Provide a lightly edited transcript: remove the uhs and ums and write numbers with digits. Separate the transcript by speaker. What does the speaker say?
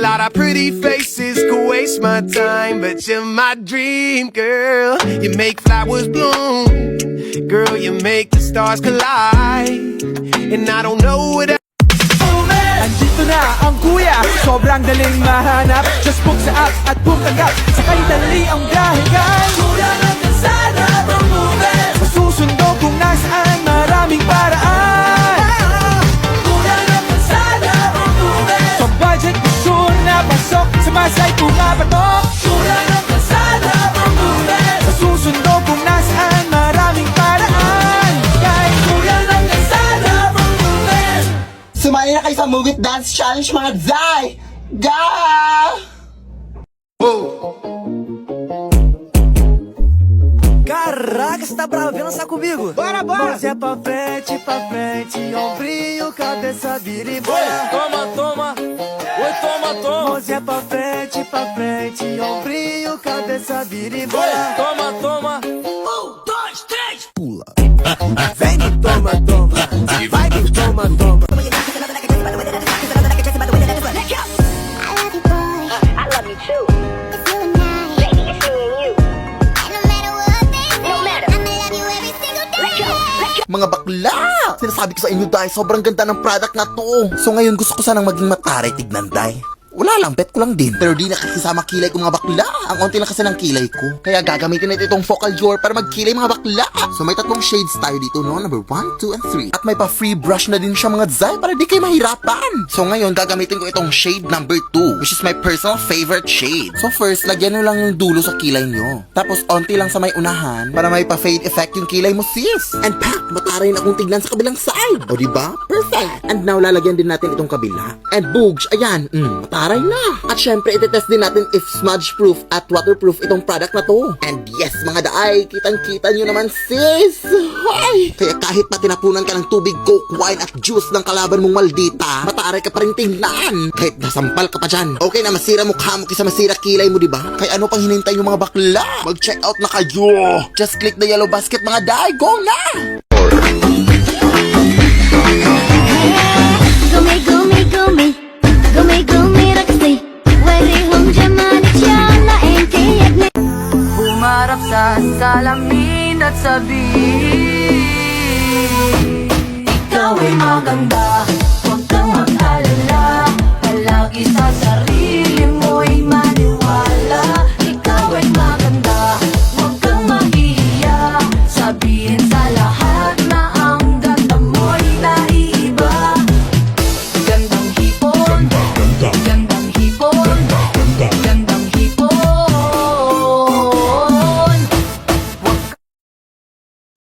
Speaker 1: lot of pretty faces could waste my time, but you're my dream girl. You make flowers bloom, girl, you make the stars collide. And I don't know what
Speaker 2: Andito na ang kuya, sobrang daling mahanap. Just book sa app at book agad, sakay dali ang biyahe guys. Kuya ng kalsada, Romoves. Masusundo kung nasaan, maraming paraan. Kuya ng kalsada, Romoves. Sa budget, sure na pasok, sumasay pumapatok. Kuya ng kalsada, Romoves. Masusundo kung nasaan, maraming paraan. Kahit kuya ng kalsada, Romoves.
Speaker 3: Sumali na kayo sa Move It Dance Challenge mga Zay! Ga!
Speaker 2: Caraca, você tá bravo, vem dançar comigo. Bora, bora! Mãozinha pra frente, ombrinho, cabeça, vira e bora. Toma, toma, oi, toma, toma. Mãozinha pra frente, ombrinho, cabeça, vira e bora. Toma, toma. 1, 2, 3, pula. Vem no toma, toma, vai no toma, toma.
Speaker 4: I love you, boy. I love you too. It's you and I. Baby, it's me and you. And no matter what they say, I'ma love you every single day.
Speaker 3: Mga bakla! Sinasabi ko sa inyo, Day, sobrang ganda ng product na to. So ngayon gusto ko sanang maging mataray tignan, Day. Wala lang, bet ko lang din. Pero di nakikisama kilay ko mga bakla. Ang onti lang kasi ng kilay ko. Kaya gagamitin natin itong focal drawer para magkilay mga bakla. So may 3 shades tayo dito, no? Number 1, 2, and 3. At may pa-free brush na din siya mga Zay para di kayo mahirapan. So ngayon gagamitin ko itong shade number 2, which is my personal favorite shade. So first, lagyan nyo lang yung dulo sa kilay nyo. Tapos onti lang sa may unahan para may pa-fade effect yung kilay mo, sis. And pak, mataray na akong tignan sa kabilang side. O diba? Perfect. And now lalagyan din natin itong kabila. And boogs, ayan, mataray na. At syempre, itetest din natin if smudge-proof at waterproof itong product na to. And yes, mga daay, kitang-kita nyo naman, sis! Ay! Kaya kahit pa tinapunan ka ng tubig, coke, wine at juice ng kalaban mong maldita, mataray ka pa rin tingnan. Kahit nasampal ka pa dyan. Okay na masira mukha mo kaysa masira kilay mo, diba? Kaya ano pang hinintay yung mga bakla? Mag-check out na kayo! Just click the yellow basket, mga daay! Go na!
Speaker 4: Gumi, gumi, gumi. Gumi, gumi, raksi. Wari hong jaman na engkiyag ni.
Speaker 5: Humarap sa salamin at sabihin, ikaw ay maganda.